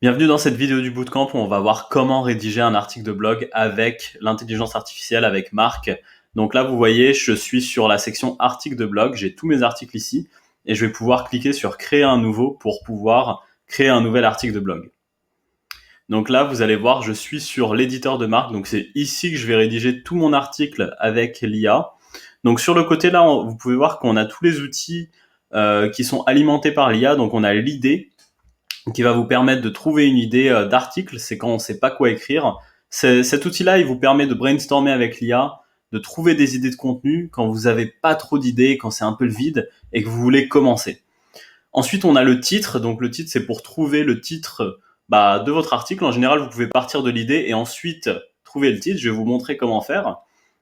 Bienvenue dans cette vidéo du bootcamp où on va voir comment rédiger un article de blog avec l'intelligence artificielle, avec Marc. Donc là, vous voyez, je suis sur la section articles de blog, j'ai tous mes articles ici et je vais pouvoir cliquer sur créer un nouveau pour pouvoir créer un nouvel article de blog. Donc là, vous allez voir, je suis sur l'éditeur de Marc, donc c'est ici que je vais rédiger tout mon article avec l'IA. Donc sur le côté là, vous pouvez voir qu'on a tous les outils qui sont alimentés par l'IA, donc on a l'idée qui va vous permettre de trouver une idée d'article, c'est quand on ne sait pas quoi écrire. Cet outil-là, il vous permet de brainstormer avec l'IA, de trouver des idées de contenu quand vous n'avez pas trop d'idées, quand c'est un peu le vide et que vous voulez commencer. Ensuite, on a le titre. Donc le titre, c'est pour trouver le titre de votre article. En général, vous pouvez partir de l'idée et ensuite trouver le titre. Je vais vous montrer comment faire.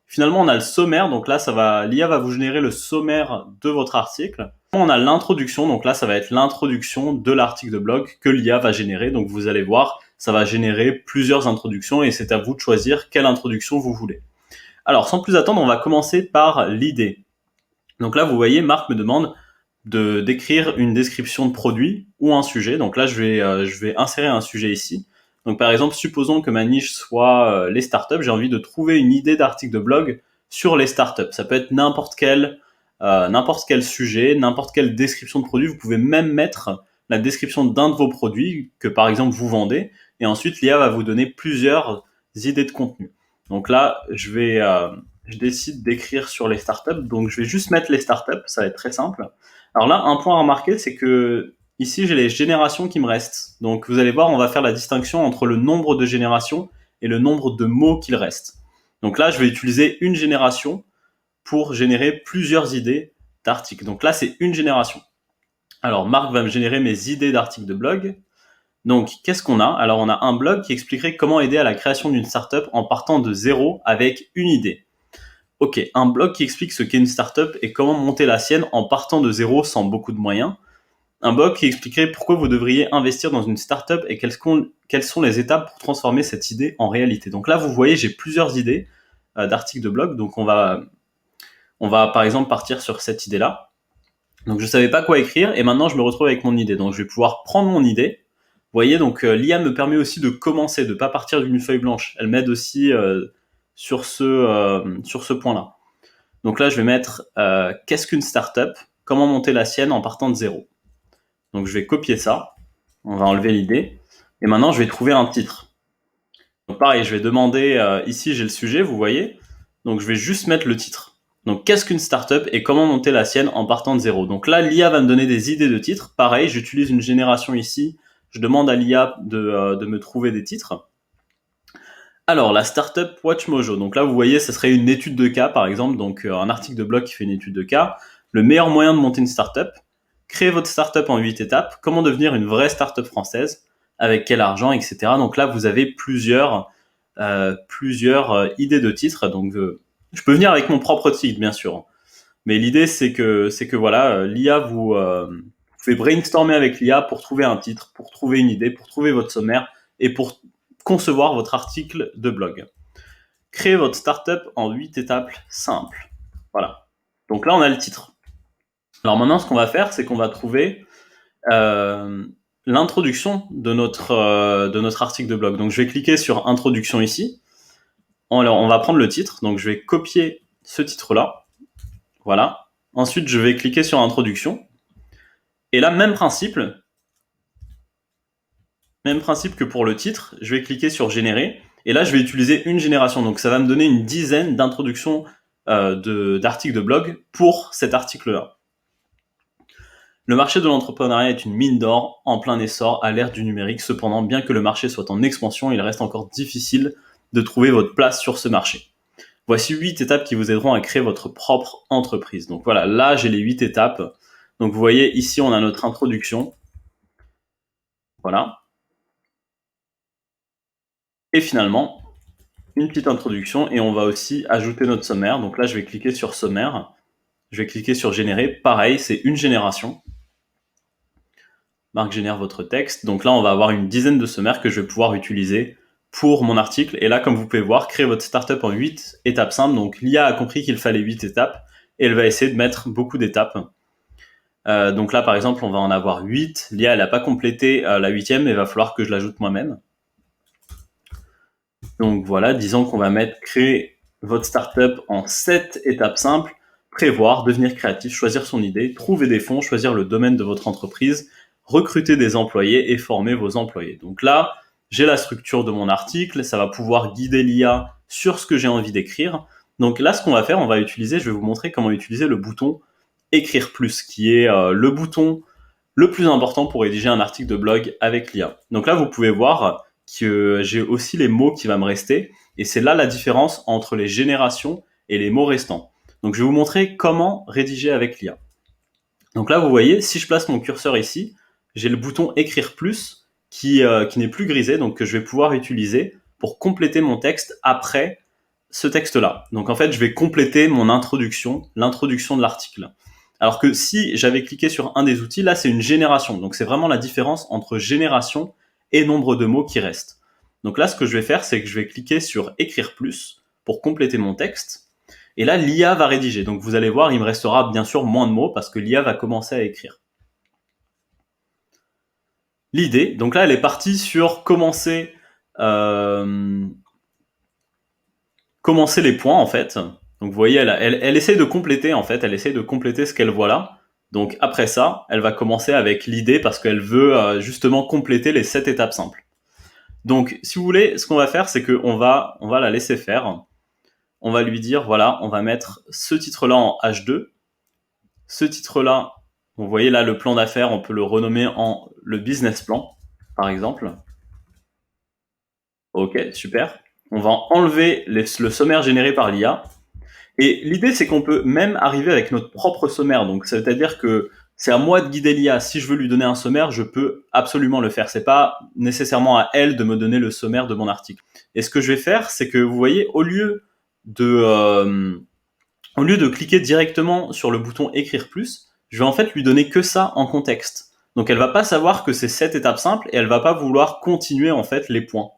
Finalement, on a le sommaire. Donc là, l'IA va vous générer le sommaire de votre article. On a l'introduction. Donc là, ça va être l'introduction de l'article de blog que l'IA va générer. Donc vous allez voir, ça va générer plusieurs introductions et c'est à vous de choisir quelle introduction vous voulez. Alors, sans plus attendre, on va commencer par l'idée. Donc là, vous voyez, Marc me demande d'écrire une description de produit ou un sujet. Donc là, je vais insérer un sujet ici. Donc par exemple, supposons que ma niche soit les startups. J'ai envie de trouver une idée d'article de blog sur les startups. Ça peut être n'importe quel sujet, n'importe quelle description de produit. Vous pouvez même mettre la description d'un de vos produits que par exemple vous vendez. Et ensuite, l'IA va vous donner plusieurs idées de contenu. Donc là, je décide d'écrire sur les startups. Donc je vais juste mettre les startups. Ça va être très simple. Alors là, un point à remarquer, c'est que ici, j'ai les générations qui me restent. Donc vous allez voir, on va faire la distinction entre le nombre de générations et le nombre de mots qu'il reste. Donc là, je vais utiliser une génération pour générer plusieurs idées d'articles. Donc là, c'est une génération. Alors Marc va me générer mes idées d'articles de blog. Donc qu'est-ce qu'on a? Alors on a un blog qui expliquerait comment aider à la création d'une startup en partant de zéro avec une idée. Ok, un blog qui explique ce qu'est une startup et comment monter la sienne en partant de zéro sans beaucoup de moyens. Un blog qui expliquerait pourquoi vous devriez investir dans une startup et quelles sont les étapes pour transformer cette idée en réalité. Donc là, vous voyez, j'ai plusieurs idées d'articles de blog. Donc on va par exemple partir sur cette idée-là. Donc je savais pas quoi écrire et maintenant je me retrouve avec mon idée. Donc je vais pouvoir prendre mon idée. Vous voyez, donc l'IA me permet aussi de commencer, de pas partir d'une feuille blanche. Elle m'aide aussi sur ce point-là. Donc là, je vais mettre qu'est-ce qu'une startup, comment monter la sienne en partant de zéro. Donc je vais copier ça, on va enlever l'idée, et maintenant je vais trouver un titre. Donc pareil, je vais demander, ici j'ai le sujet, vous voyez, donc je vais juste mettre le titre. Donc qu'est-ce qu'une startup et comment monter la sienne en partant de zéro. Donc là, l'IA va me donner des idées de titres. Pareil, j'utilise une génération ici, je demande à l'IA de me trouver des titres. Alors, la startup WatchMojo. Donc là, vous voyez, ce serait une étude de cas, par exemple. Donc, un article de blog qui fait une étude de cas. Le meilleur moyen de monter une startup. Créer votre startup en 8 étapes. Comment devenir une vraie startup française. Avec quel argent, etc. Donc là, vous avez plusieurs idées de titres. Donc, je peux venir avec mon propre titre, bien sûr. Mais l'idée, c'est que voilà, l'IA vous pouvez brainstormer avec l'IA pour trouver un titre, pour trouver une idée, pour trouver votre sommaire et pour concevoir votre article de blog. Créez votre startup en 8 étapes simples. Voilà. Donc là, on a le titre. Alors maintenant, ce qu'on va faire, c'est qu'on va trouver l'introduction de notre article de blog. Donc je vais cliquer sur introduction ici. Alors, on va prendre le titre. Donc je vais copier ce titre-là. Voilà. Ensuite, je vais cliquer sur introduction. Et là, même principe que pour le titre, je vais cliquer sur générer. Et là, je vais utiliser une génération. Donc, ça va me donner une dizaine d'introductions d'articles de blog pour cet article-là. Le marché de l'entrepreneuriat est une mine d'or en plein essor à l'ère du numérique. Cependant, bien que le marché soit en expansion, il reste encore difficile de trouver votre place sur ce marché. Voici 8 étapes qui vous aideront à créer votre propre entreprise. Donc voilà, là, j'ai les 8 étapes. Donc vous voyez, ici, on a notre introduction. Voilà. Et finalement, une petite introduction et on va aussi ajouter notre sommaire. Donc là, je vais cliquer sur sommaire. Je vais cliquer sur générer. Pareil, c'est une génération. Marc génère votre texte. Donc là, on va avoir une dizaine de sommaires que je vais pouvoir utiliser pour mon article. Et là, comme vous pouvez voir, créer votre startup en 8 étapes simples. Donc l'IA a compris qu'il fallait 8 étapes et elle va essayer de mettre beaucoup d'étapes. Donc là, par exemple, on va en avoir 8. L'IA, elle n'a pas complété la 8e, mais il va falloir que je l'ajoute moi-même. Donc voilà, disons qu'on va mettre créer votre startup en 7 étapes simples: prévoir, devenir créatif, choisir son idée, trouver des fonds, choisir le domaine de votre entreprise, recruter des employés et former vos employés. Donc là, j'ai la structure de mon article, ça va pouvoir guider l'IA sur ce que j'ai envie d'écrire. Donc là, ce qu'on va faire, je vais vous montrer comment utiliser le bouton écrire plus, qui est le bouton le plus important pour rédiger un article de blog avec l'IA. Donc là, vous pouvez voir que j'ai aussi les mots qui vont me rester, et c'est là la différence entre les générations et les mots restants. Donc je vais vous montrer comment rédiger avec l'IA. Donc là, vous voyez, si je place mon curseur ici, j'ai le bouton écrire plus qui n'est plus grisé, donc que je vais pouvoir utiliser pour compléter mon texte après ce texte-là. Donc en fait, je vais compléter mon introduction, l'introduction de l'article. Alors que si j'avais cliqué sur un des outils, là c'est une génération. Donc c'est vraiment la différence entre génération et nombre de mots qui restent. Donc là, ce que je vais faire, c'est que je vais cliquer sur écrire plus pour compléter mon texte. Et là, l'IA va rédiger. Donc vous allez voir, il me restera bien sûr moins de mots parce que l'IA va commencer à écrire. L'idée, donc là, elle est partie sur commencer les points en fait. Donc vous voyez, elle essaie de compléter en fait, elle essaie de compléter ce qu'elle voit là. Donc après ça, elle va commencer avec l'idée parce qu'elle veut justement compléter les 7 étapes simples. Donc si vous voulez, ce qu'on va faire, c'est qu'on va la laisser faire. On va lui dire, voilà, on va mettre ce titre-là en H2. Ce titre-là, vous voyez là le plan d'affaires, on peut le renommer en le business plan, par exemple. Ok, super. On va enlever le sommaire généré par l'IA. Et l'idée, c'est qu'on peut même arriver avec notre propre sommaire. Donc, c'est-à-dire que c'est à moi de guider l'IA. Si je veux lui donner un sommaire, je peux absolument le faire. C'est pas nécessairement à elle de me donner le sommaire de mon article. Et ce que je vais faire, c'est que vous voyez, au lieu de cliquer directement sur le bouton écrire plus, je vais en fait lui donner que ça en contexte. Donc, elle va pas savoir que c'est 7 étapes simples et elle va pas vouloir continuer en fait les points.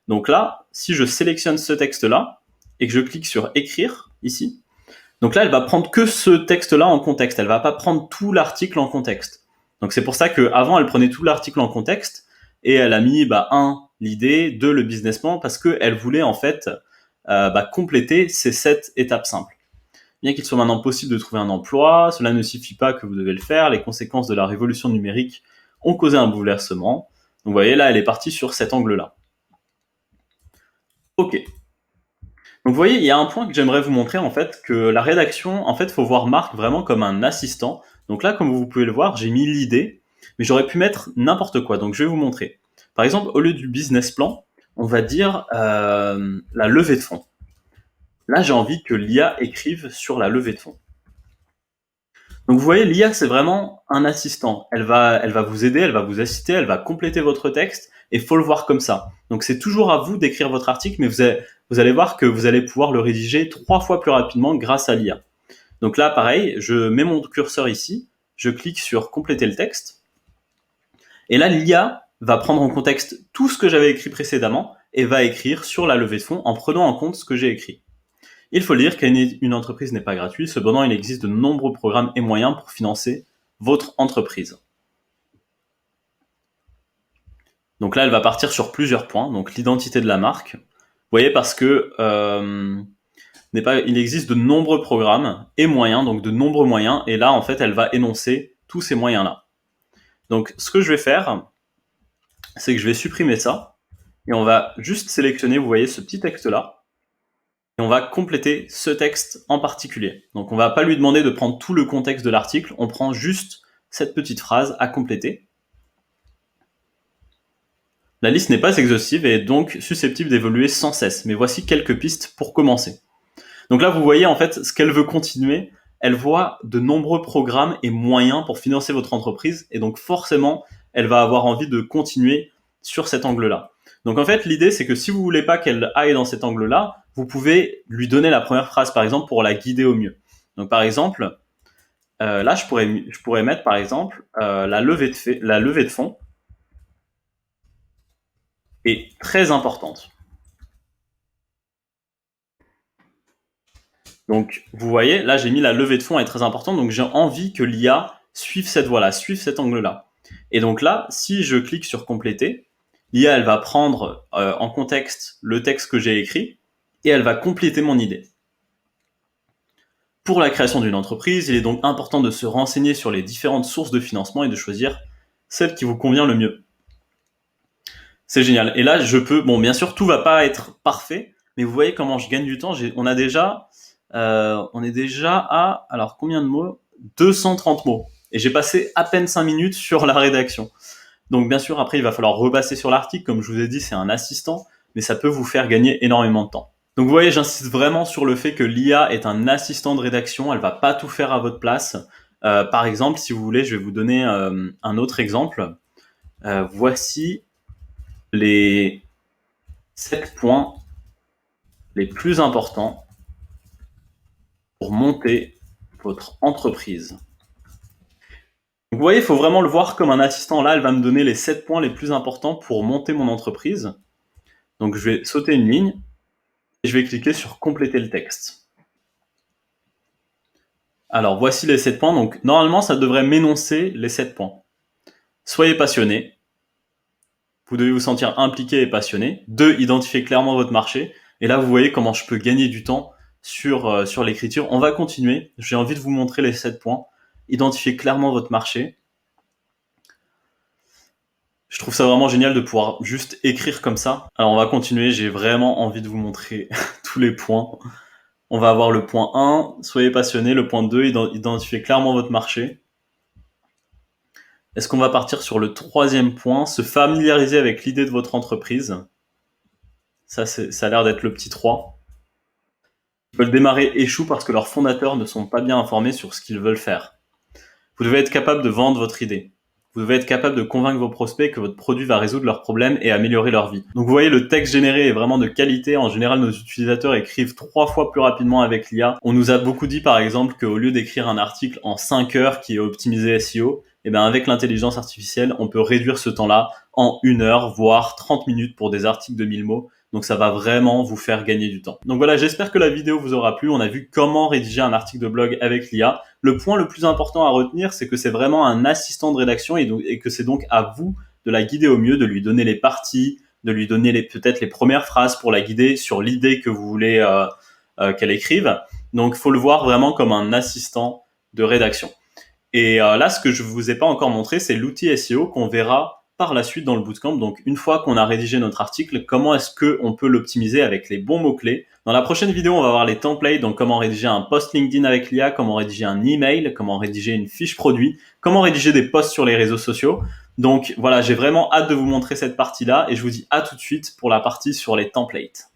Donc là, si je sélectionne ce texte-là et que je clique sur écrire ici, donc là, elle va prendre que ce texte-là en contexte. Elle va pas prendre tout l'article en contexte. Donc c'est pour ça qu'avant, elle prenait tout l'article en contexte et elle a mis 1, l'idée, 2, le business plan, parce qu'elle voulait en fait compléter ces 7 étapes simples. Bien qu'il soit maintenant possible de trouver un emploi, cela ne suffit pas que vous devez le faire. Les conséquences de la révolution numérique ont causé un bouleversement. Donc vous voyez, là, elle est partie sur cet angle-là. Ok. Donc vous voyez, il y a un point que j'aimerais vous montrer en fait, que la rédaction, en fait, faut voir Marc vraiment comme un assistant. Donc là, comme vous pouvez le voir, j'ai mis l'idée, mais j'aurais pu mettre n'importe quoi. Donc je vais vous montrer. Par exemple, au lieu du business plan, on va dire la levée de fonds. Là, j'ai envie que l'IA écrive sur la levée de fonds. Donc vous voyez, l'IA, c'est vraiment un assistant. Elle va vous aider, elle va vous assister, elle va compléter votre texte, et faut le voir comme ça. Donc c'est toujours à vous d'écrire votre article, mais vous allez voir que vous allez pouvoir le rédiger 3 fois plus rapidement grâce à l'IA. Donc là, pareil, je mets mon curseur ici, je clique sur compléter le texte, et là, l'IA va prendre en contexte tout ce que j'avais écrit précédemment et va écrire sur la levée de fonds en prenant en compte ce que j'ai écrit. Il faut dire qu'une entreprise n'est pas gratuite, cependant il existe de nombreux programmes et moyens pour financer votre entreprise. Donc là, elle va partir sur plusieurs points, donc l'identité de la marque. Vous voyez, parce que il existe de nombreux programmes et moyens, donc de nombreux moyens, et là, en fait, elle va énoncer tous ces moyens-là. Donc, ce que je vais faire, c'est que je vais supprimer ça, et on va juste sélectionner, vous voyez, ce petit texte-là, et on va compléter ce texte en particulier. Donc, on va pas lui demander de prendre tout le contexte de l'article, on prend juste cette petite phrase à compléter. La liste n'est pas exhaustive et est donc susceptible d'évoluer sans cesse, mais voici quelques pistes pour commencer. Donc là, vous voyez en fait ce qu'elle veut continuer. Elle voit de nombreux programmes et moyens pour financer votre entreprise, et donc forcément, elle va avoir envie de continuer sur cet angle-là. Donc en fait, l'idée, c'est que si vous voulez pas qu'elle aille dans cet angle-là, vous pouvez lui donner la première phrase, par exemple, pour la guider au mieux. Donc par exemple, là, je pourrais mettre, par exemple, la levée de fonds est très importante. Donc, vous voyez, là, j'ai mis la levée de fonds est très importante, donc j'ai envie que l'IA suivre cette voie-là, suivre cet angle-là. Et donc là, si je clique sur compléter, l'IA, elle va prendre en contexte le texte que j'ai écrit et elle va compléter mon idée. Pour la création d'une entreprise, il est donc important de se renseigner sur les différentes sources de financement et de choisir celle qui vous convient le mieux. C'est génial. Et là, je peux, bon, bien sûr, tout va pas être parfait, mais vous voyez comment je gagne du temps. On est déjà à, alors combien de mots? 230 mots. Et j'ai passé à peine 5 minutes sur la rédaction. Donc bien sûr, après, il va falloir repasser sur l'article. Comme je vous ai dit, c'est un assistant, mais ça peut vous faire gagner énormément de temps. Donc vous voyez, j'insiste vraiment sur le fait que l'IA est un assistant de rédaction. Elle va pas tout faire à votre place. Par exemple, si vous voulez, je vais vous donner un autre exemple. Voici les 7 points les plus importants pour monter votre entreprise. Donc vous voyez, il faut vraiment le voir comme un assistant. Là, elle va me donner les 7 points les plus importants pour monter mon entreprise. Donc je vais sauter une ligne et je vais cliquer sur compléter le texte. Alors voici les 7 points. Donc normalement, ça devrait m'énoncer les 7 points. Soyez passionné. Vous devez vous sentir impliqué et passionné. 2. Identifiez clairement votre marché. Et là, vous voyez comment je peux gagner du temps sur l'écriture. On va continuer. J'ai envie de vous montrer les 7 points. Identifiez clairement votre marché. Je trouve ça vraiment génial de pouvoir juste écrire comme ça. Alors on va continuer. J'ai vraiment envie de vous montrer tous les points. On va avoir le point 1, soyez passionné. Le point 2, identifiez clairement votre marché. Est-ce qu'on va partir sur le 3e point, se familiariser avec l'idée de votre entreprise? Ça a l'air d'être le petit 3. Ils veulent démarrer échouent parce que leurs fondateurs ne sont pas bien informés sur ce qu'ils veulent faire. Vous devez être capable de vendre votre idée. Vous devez être capable de convaincre vos prospects que votre produit va résoudre leurs problèmes et améliorer leur vie. Donc vous voyez, le texte généré est vraiment de qualité. En général, nos utilisateurs écrivent 3 fois plus rapidement avec l'IA. On nous a beaucoup dit par exemple qu'au lieu d'écrire un article en 5 heures qui est optimisé SEO, et bien avec l'intelligence artificielle, on peut réduire ce temps-là en 1 heure, voire 30 minutes pour des articles de 1000 mots. Donc ça va vraiment vous faire gagner du temps. Donc voilà, j'espère que la vidéo vous aura plu. On a vu comment rédiger un article de blog avec l'IA. Le point le plus important à retenir, c'est que c'est vraiment un assistant de rédaction et que c'est donc à vous de la guider au mieux, de lui donner les parties, de lui donner peut-être les premières phrases pour la guider sur l'idée que vous voulez qu'elle écrive. Donc il faut le voir vraiment comme un assistant de rédaction. Et là, ce que je vous ai pas encore montré, c'est l'outil SEO qu'on verra par la suite dans le bootcamp. Donc, une fois qu'on a rédigé notre article, comment est-ce qu'on peut l'optimiser avec les bons mots-clés? Dans la prochaine vidéo, on va voir les templates, donc comment rédiger un post LinkedIn avec l'IA, comment rédiger un email, comment rédiger une fiche produit, comment rédiger des posts sur les réseaux sociaux. Donc voilà, j'ai vraiment hâte de vous montrer cette partie-là et je vous dis à tout de suite pour la partie sur les templates.